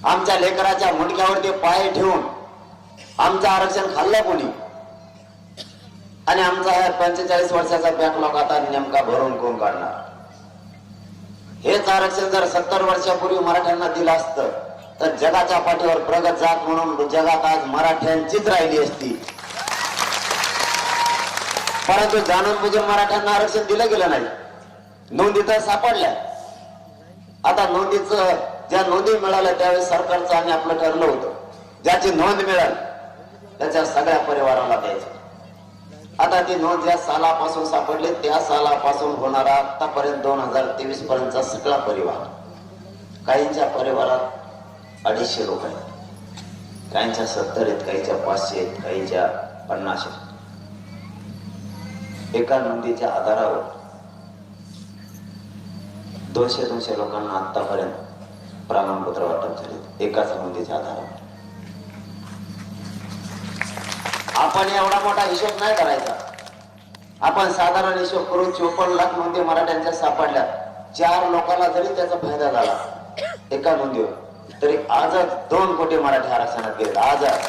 आमच्या लेकराच्या मुंडक्यावरती पाय ठेवून आमचं आरक्षण खाल्लं कोणी आणि आमचा 45 वर्षाचा बॅकलॉग आता नेमका भरून कोण काढणार? हेच आरक्षण जर 70 वर्षापूर्वी मराठ्यांना दिलं असतं तर जगाच्या पाठीवर प्रगत जात म्हणून जगात आज मराठ्यांचीच राहिली असती. परंतु जाणून बुजून मराठ्यांना आरक्षण दिलं गेलं नाही. नोंदी तर सापडल्या. आता नोंदीचं ज्या नोंदी मिळाल्या त्यावेळेस सरकारचं आणि आपलं ठरलं होतं ज्याची नोंद मिळाली त्याच्या सगळ्या परिवाराला द्यायचं. आता ती नोंद ज्या सालापासून सापडली त्या सालापासून होणारा आतापर्यंत 2023 पर्यंतचा सगळा परिवार, काहींच्या परिवारात 250 लोक आहेत, काहींच्या 70 आहेत, काहींच्या 500 आहेत, काहींच्या 50 आहेत. एका नोंदीच्या आधारावर 200 लोकांना आतापर्यंत प्रमाणपत्र वाटप झाले एकाच नोंदीच्या आधारावर. आपण एवढा मोठा हिशोब नाही करायचा. आपण साधारण हिशोब करून 54 लाख नोंदी मराठ्यांच्या सापडल्या. 4 लोकांना जरी त्याचा फायदा झाला एका नोंदीवर तरी आजच 2 कोटी मराठी आरक्षणात गेले. आजच.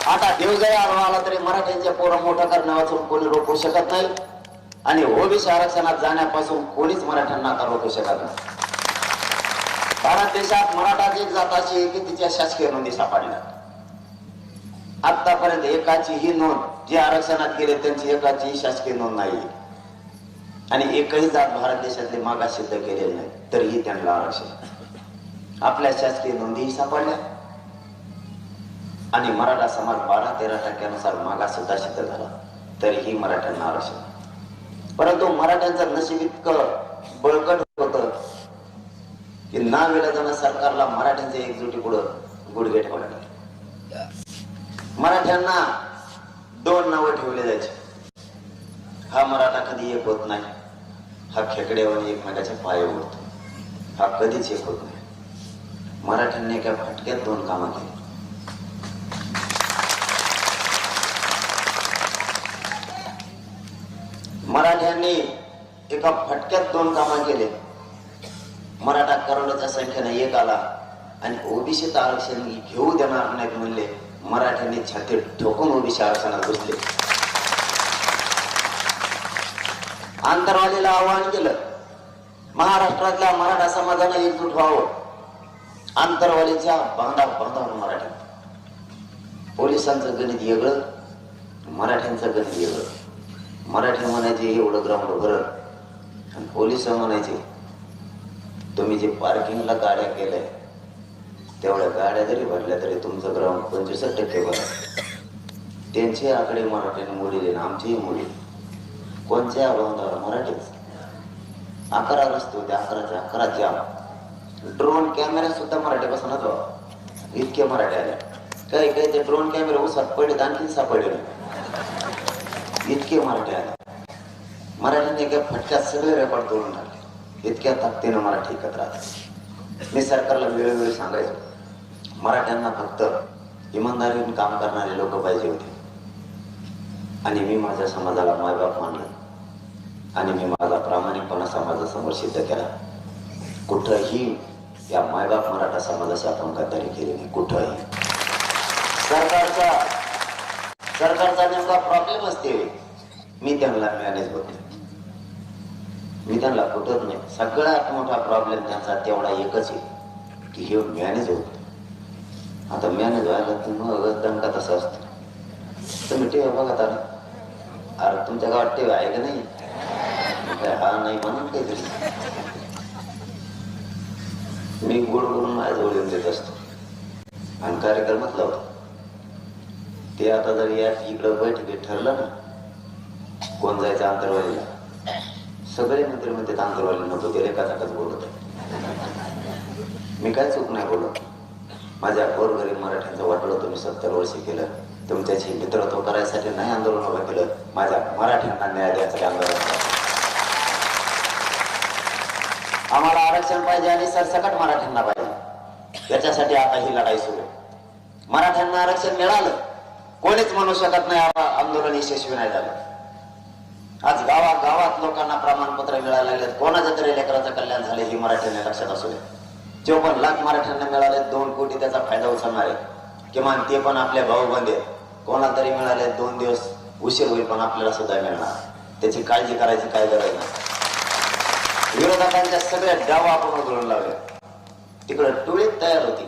आता देव जरी आला तरी मराठ्यांच्या पोरं मोठं करण्यापासून कोणी रोखू शकत नाही आणि ओबीसी आरक्षणात जाण्यापासून कोणीच मराठ्यांना आता रोखू शकत नाही. भारत देशात मराठाची एक जात अशी की तिच्या शासकीय नोंदी सापडल्या. आतापर्यंत एकाची ही नोंद जी आरक्षणात गेले त्यांची एकाची शासकीय नोंद नाही आणि एकही जात भारत देशातले मागास सिद्ध केलेले नाही तरीही त्यांना आरक्षण. आपल्या शासकीय नोंदीही सापडल्या आणि मराठा समाज 12-13% मागास सुद्धा सिद्ध झाला तरीही मराठ्यांना आरक्षण. परंतु मराठ्यांचं नशीब इतकं बळकट होतं की नाविलाजानं सरकारला मराठ्यांच्या एकजुटी पुढं गुडघे ठेवले. मराठ्यांना 2 नावं ठेवले जायचे. हा मराठा कधी एक होत नाही, हा खेकड्यावर एकमेकाच्या पाय उडतो, हा कधीच एक होत नाही. मराठ्यांनी एका फटक्यात 2 कामं केली. मराठ्यांनी एका फटक्यात 2 कामं केले. मराठा करोडोच्या संख्येने एक आला आणि ओबीसीच आरक्षण घेऊ देणार नाहीत म्हणले. मराठ्यांनी छाती ठोकून ओबीसी आरक्षणात घुसले. आंतरवालीला आवाहन केलं महाराष्ट्रातल्या मराठा समाजाने एकजूट व्हावं. आंतरवालीच्या बांधावर मराठी. पोलिसांचं गणित वेगळं, मराठ्यांचं गणित वेगळं. मराठी म्हणायचे एवढं ग्राउंड भरत आणि पोलिस म्हणायचे तुम्ही जे पार्किंगला गाड्या केल्या तेवढ्या गाड्या जरी भरल्या तरी तुमचं ग्राउंड 25% भरा. त्यांचे आकडे मराठीने मोडले ना आमचेही मोडले. कोणत्या बांधावर? मराठीच. 11 रस्ते होते, 11 जाम. ड्रोन कॅमेरा सुद्धा मराठीपासूनच व्हावा इतके मराठी आल्या. काही काही ते ड्रोन कॅमेरे उसात पडले आणखी सापडले इतके मराठी आले. मराठीने एका फटक्यात सगळे रेकॉर्ड तोडून टाकले. इतक्या ताकदीनं मराठी एकत्र आले. मी सरकारला वेळोवेळी सांगायचो मराठ्यांना फक्त इमानदारीने काम करणारे लोक पाहिजे होते आणि मी माझ्या समाजाला मायबाप मानलं आणि मी माझा प्रामाणिकपणा समाजासमोर सिद्ध केला. कुठंही या मायबाप मराठा समाजाशी आपण गद्दारी केली नाही. कुठंही सरकारचा नेमका प्रॉब्लेम असते मी त्यांना मॅनेज होत नाही. मी त्यांना कुठत नाही. सगळ्यात मोठा प्रॉब्लेम त्यांचा तेवढा एकच आहे की हे मॅनेज होत. आता मॅनेज व्हायला मग दंगा तसा असतो. तुम्ही टीव्ही बघत आला अरे तुमच्या गावात टीव्ही आहे का नाही? हा नाही म्हणून काहीतरी मी गोड करून माझ्या जवळ येऊन देत असतो आणि कार्यक्रमात लावतो. ते आता जर या इकडं बैठकीत ठरलं ना कोण जायचं आंतरवालीला सगळे मंत्री म्हणते आंतरवाली नको ते रेखाचाकच बोलत आहे. मी काय चूक नाही बोलत. माझ्या गोरगरीब मराठ्यांचं वाटलं तुम्ही 70 वर्ष केलं. तुमच्याशी मित्रत्व करायसाठी नाही आंदोलन उभं केलं. माझ्या मराठ्यांना न्याय द्यायचं आंदोलन. आम्हाला आरक्षण पाहिजे आणि सरसकट मराठ्यांना पाहिजे. याच्यासाठी आता ही लढाई सुरू आहे. मराठ्यांना आरक्षण मिळालं कोणीच म्हणू शकत नाही आंदोलन यशस्वी नाही झालं. आज गावागावात लोकांना प्रमाणपत्र मिळायला लागले. कोणाच्या तरी लेकराचं कल्याण झाले ही मराठ्यांनी लक्षात असू दे. 54 लाख मराठ्यांना मिळाले, 2 कोटी त्याचा फायदा उचलणार आहे. किमान ते पण आपल्या भाऊबंद आहेत. कोणाला तरी मिळाले 2 दिवस उशीर होईल, पण आपल्याला सुद्धा मिळणार. त्याची काळजी करायची काय गरज नाही. विरोधकांच्या सगळ्या डावा आपण उधळून लावल्या. तिकडे टोळी तयार होती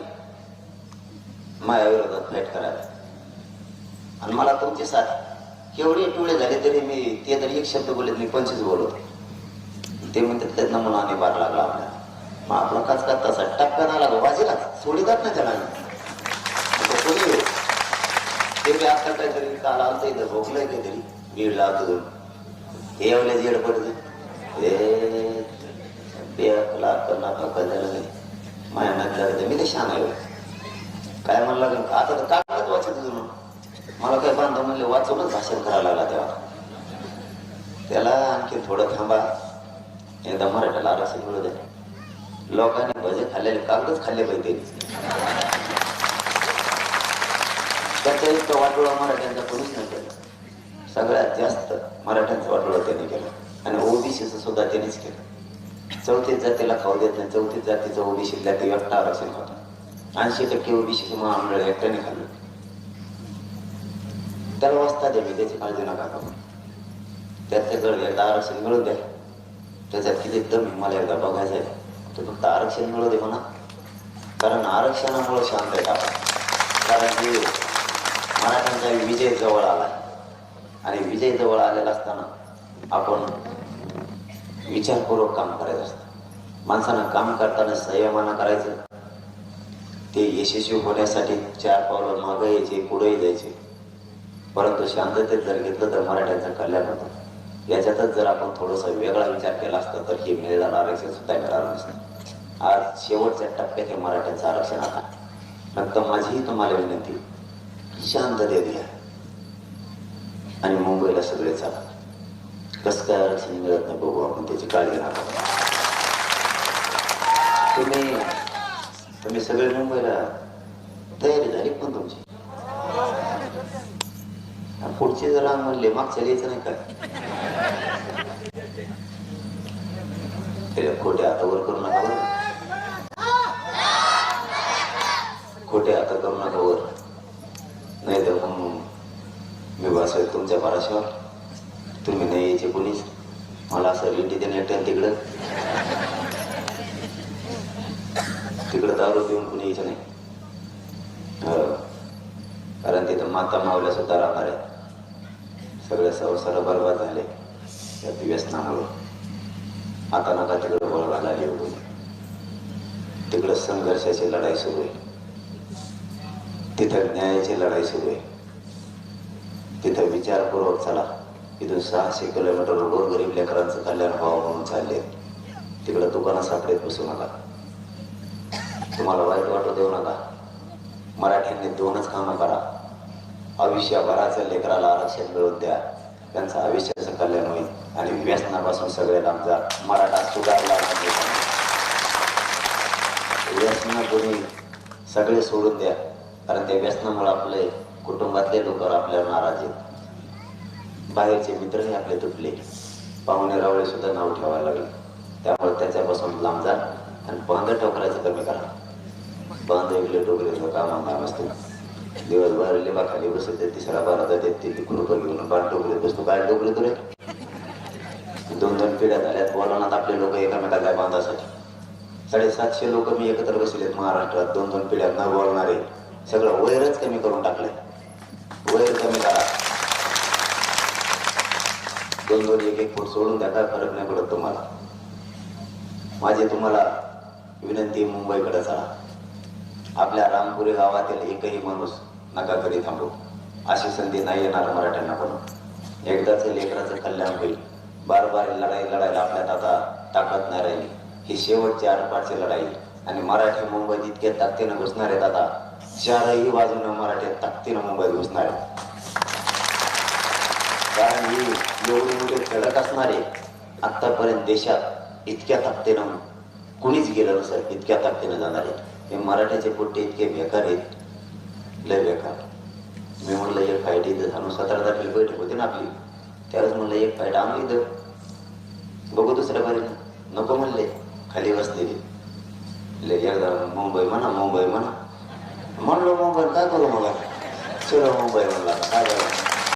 माझ्या विरोधात फाईट करायला, आणि मला तुमची साथ. केवढी टोळी झाली तरी मी ते तरी एक शब्द बोलत मी 25 बोलतो. ते म्हणतात त्यातनं मला आणि बार लागला आपल्याला. मग आपला काच का तसा टप्प्या नाही लागला बाजीला सोडीतात ना त्याला. ते बी आता काहीतरी काल आलतं इथं भोगलंय काहीतरी बीडला तुझून हे एवढ्या जेड पडते माझ्या नजर मी ते शान आहे. काय म्हणला आता तर कागद वाचत तुझं. मला काय बांधव म्हणले वाचूनच भाषण करायला लागला. तेव्हा त्याला आणखी थोडं थांबा, एकदा मराठ्याला आरक्षण मिळू द्या. लोकांनी भजे खाल्लेले कागदच खाल्ले पाहिजे. त्याचा इतकं वाटोळा मराठ्यांचा कोणीच नाही केलं. सगळ्यात जास्त मराठ्यांचा वाटोळा त्यांनी केला, आणि ओबीसीचं सुद्धा त्यांनीच केलं. 34 जातीला खाऊ देत नाही. 34 जातीचं ओबीसीला ते एकटा आरक्षण होतं. 80% ओबीसीचं महामंडळ एकट्याने खाल्लं. त्याला वाचता द्या, मी त्याची काळजी नका करू. त्याच्याकडे एकदा आरक्षण मिळू द्या. त्याच्यात किती दम मला एकदा बघायचं आहे. तो फक्त आरक्षण मिळू दे म्हणा, कारण आरक्षणामुळे शांत आहे आपण. कारण की मराठ्यांचा विजय जवळ आला, आणि विजय जवळ आलेला असताना आपण विचारपूर्वक काम करायचं असतं. माणसानं काम करताना संयमानं करायचं. ते यशस्वी होण्यासाठी 4 पावलं मागं यायचे, पुढेही जायचे. परंतु शांततेत जर घेतलं तर मराठ्यांचं कल्याण होतं. याच्यातच जर आपण थोडासा वेगळा विचार केला असता तर हे मिळणारं आरक्षण सुद्धा मिळालं नसतं. आज शेवटच्या टप्प्यात हे मराठ्यांचं आरक्षण आलं. फक्त माझीही तुम्हाला विनंती, शांततेत घ्या आणि मुंबईला सगळे चाला. कसं काय आरक्षण मिळत नाही बघू आपण, त्याची काळजी नका. तुम्ही सगळे मुंबईला तयारी झाली पण तुमची. पुढचे जरा म्हणले मागच्या लिहायचं नाही काय, खोटे आता वर करू नका वर. खोटे आता करू नका वर, नाही तर मग मी बसेल तुमच्या पाराशावर. तुम्ही नाही यायचे कोणीच. मला असं रिटी देणे एकट्याला तिकडं दारू पिऊन कुणी यायचं नाही. कारण तिथं माता मावल्या सुद्धा राहणार आहे. सगळे संसार बरबाद झाले या व्यसनामुळे. आता नका तिकडं बळ घालायला येऊ. तिकडं संघर्षाची लढाई सुरू आहे. तिथं न्यायाची लढाई सुरू आहे. तिथं विचारपूर्वक चला. इथून 600 किलोमीटर गोरगरीब लेकरांचं कल्याण व्हावं म्हणून चालले. तिकडं दुकानं साखळीत बसू नका. तुम्हाला वाईट वाटू देऊ नका. मराठ्यांनी 2च कामं करा. आयुष्यभराच्या लेकराला आरक्षण मिळवून द्या, त्यांचं आयुष्याचं कल्याण होईल. आणि व्यसनापासून सगळे लांब जा. मराठा सुधारला. व्यसन कोणी सगळे सोडून द्या, कारण त्या व्यसनामुळे आपले कुटुंबातले लोक आपल्याला नाराज आहेत. बाहेरचे मित्रही आपले तुटले. पाहुणे रावळे सुद्धा नाव ठेवायला लागले. त्यामुळे त्याच्यापासून लांब जा आणि बांध टोकरायचं कमी करा. बांध विकले टोकरीचं काम असतो. दिवसभर लिंबा खाली बसते, तिसरा बारा जाते, ती कृपा घेऊन बाण टोकरीत बसतो. काय टोकरी तुरे 2-2 पिढ्या झाल्यात. बोलवणार आपले लोक एकामेकाला बांधासाठी. 750 लोक मी एकत्र बसलेत महाराष्ट्रात. 2-2 पिढ्या न बोलणारे. सगळं वैरच कमी करून टाकलंय. वैर कमी करा. 2-2 1-1 फूट सोडून द्या. काय फरक नाही पडत तुम्हाला. माझी तुम्हाला विनंती, मुंबईकडे चला. आपल्या रामपुरी गावातील एकही माणूस नका घरी थांबू. अशी संधी नाही येणार मराठ्यांना. पण एकदाच लेकराचं कल्याण होईल. बार लढाई लढायला आपल्यात आता ताकद नाही राहिली. ही शेवटची आरपारची लढाई. आणि मराठी मुंबईत इतक्या ताकदीनं घुसणार आहेत. आता 4ही बाजूनं मराठी ताकदीनं मुंबईत घुसणार आहेत. कारण ही एवढे मोठे खेळत असणारे आतापर्यंत देशात इतक्या ताकदीनं कुणीच गेलं नसेल. इतक्या ताकदीनं जाणार आहे. हे मराठ्याचे पोट्टे इतके बेकार आहेत, लय बेकार. मी म्हणलं एक फाईट इथं झालं. 17 तारखेला बैठक होती ना आपली. त्यावेळेस म्हणलं एक फाईट आणू इथं, बघू दुसऱ्या बारीनं. नको म्हणले, खाली बसलेली. एकदा मुंबई म्हणा म्हणलो मुंबई काय करू मग चलो मुंबई म्हणला काय करू